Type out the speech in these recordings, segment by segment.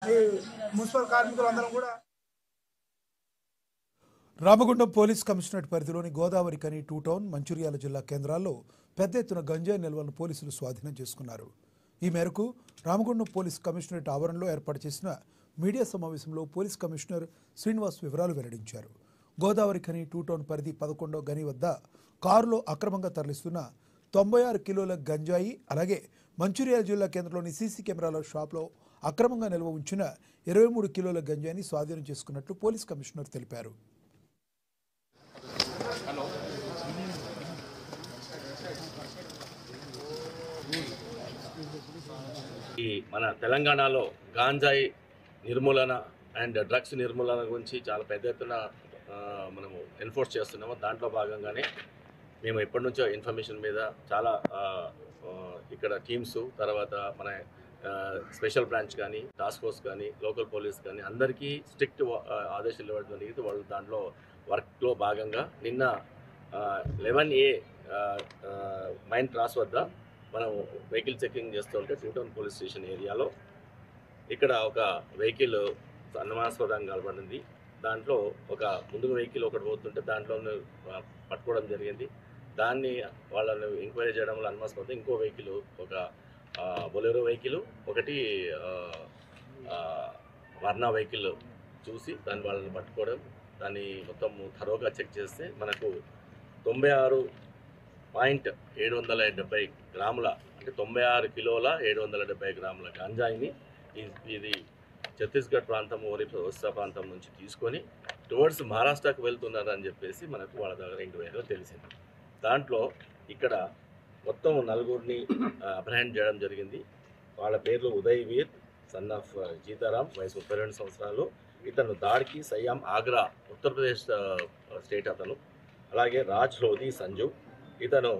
ఈ మున్సిపల్ కార్మికులందరం కూడా Ramagundam police commissionerate పరిధిలోని గోదావరి కని టూ టౌన్ మంచిర్యాల జిల్లా కేంద్రాల్లో పెద్ద ఎత్తున గంజాయి నిల్వలను పోలీసులు స్వాధీనం చేసుకున్నారు. ఈ మేరకు రామగుండం పోలీస్ కమిషనరేట్ ఆవరణలో ఏర్పాటు చేసిన మీడియా సమావేశంలో పోలీస్ కమిషనర్ శ్రీనివాస్ వివరాలు వెల్లడించారు. గోదావరి కని టూ టౌన్ పరిధి 11వ గని వద్ద కారులో అక్రమంగా తరలిస్తున్న 96 కిలోల గంజాయి, అలాగే మంచిర్యాల జిల్లా కేంద్రంలోని సీసీ కెమెరాల షాప్లో అక్రమంగా నిల్వ ఉంచిన 23 కిలోల గంజాయిని స్వాధీనం చేసుకున్నట్లు పోలీస్ కమిషనర్ తెలిపారు. ఈ మన తెలంగాణలో గాంజాయి నిర్మూలన అండ్ డ్రగ్స్ నిర్మూలన గురించి చాలా పెద్ద ఎత్తున మనము ఎన్ఫోర్స్ చేస్తున్నాము. దాంట్లో భాగంగానే మేము ఎప్పటి నుంచో ఇన్ఫర్మేషన్ మీద చాలా ఇక్కడ టీమ్స్, తర్వాత మన స్పెషల్ బ్రాంచ్ కానీ, టాస్క్ ఫోర్స్ కానీ, లోకల్ పోలీస్ కానీ అందరికీ స్ట్రిక్ట్ ఆదేశాలు ఇవ్వడం జరిగింది. వాళ్ళు దాంట్లో వర్క్లో భాగంగా నిన్న 11A మైన్ క్రాస్ వద్ద మనం వెహికల్ చెకింగ్ చేస్తుంటే టూ టౌన్ పోలీస్ స్టేషన్ ఏరియాలో ఇక్కడ ఒక వెహికల్ అనుమానాస్పదంగా కనబడింది. దాంట్లో ఒక ముందుగా వెహికల్ ఒకటి పోతుంటే దాంట్లో పట్టుకోవడం జరిగింది. దాన్ని వాళ్ళని ఎంక్వైరీ చేయడం వల్ల అనుమానాస్పదం ఇంకో వెహికల్, ఒక బొలెరో వెహికల్, ఒకటి వర్ణ వెహికల్ చూసి దాన్ని వాళ్ళని పట్టుకోవడం, దాన్ని మొత్తం థరోగా చెక్ చేస్తే మనకు 96.770 గ్రాముల, అంటే 96 కిలోల 770 గ్రాముల గంజాయిని ఇది ఛత్తీస్గఢ్ ప్రాంతం, ఒరిస్సా ప్రాంతం నుంచి తీసుకొని టువర్డ్స్ మహారాష్ట్రకు వెళ్తున్నారని చెప్పేసి మనకు వాళ్ళ దగ్గర ఎంక్వైరీలో తెలిసింది. దాంట్లో ఇక్కడ మొత్తం 4గురిని అప్రహెండ్ చేయడం జరిగింది. వాళ్ళ పేర్లు ఉదయ్ వీర్, సన్ ఆఫ్ జీతారాం, వయసు 32 సంవత్సరాలు. ఇతను దాడికి సయ్యాం, ఆగ్రా, ఉత్తరప్రదేశ్ స్టేట్ అతను. అలాగే రాజ్ లోధి సంజు, ఇతను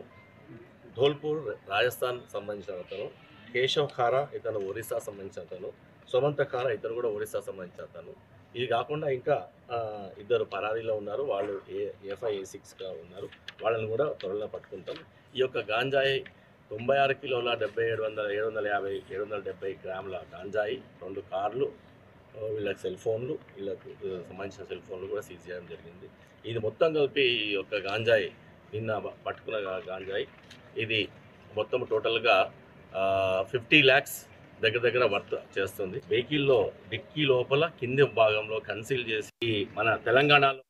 ధోల్పూర్ రాజస్థాన్ సంబంధించిన అతను. కేశవ్ ఖారా, ఇతను ఒరిస్సా సంబంధించిన అతను. సుమంత ఖారా, ఇతను కూడా ఒరిస్సా సంబంధించిన అతను. ఇది కాకుండా ఇంకా ఇద్దరు పరారీలో ఉన్నారు, వాళ్ళు FI-A6గా ఉన్నారు. వాళ్ళని కూడా త్వరలో పట్టుకుంటాం. ఈ యొక్క గాంజాయి 96 కిలోల 750 గ్రాముల గాంజాయి, 2 కార్లు, వీళ్ళకి సెల్ ఫోన్లు, వీళ్ళకు సంబంధించిన సెల్ ఫోన్లు కూడా సీజ్ చేయడం జరిగింది. ఇది మొత్తం కలిపి ఈ యొక్క గాంజాయి, నిన్న పట్టుకున్న గాంజాయి, ఇది మొత్తం టోటల్గా 50 lakhs దగ్గర వర్త్ చేస్తుంది. వెహికల్లో డిక్కీ లోపల కింది భాగంలో కన్సీల్ చేసి మన తెలంగాణలో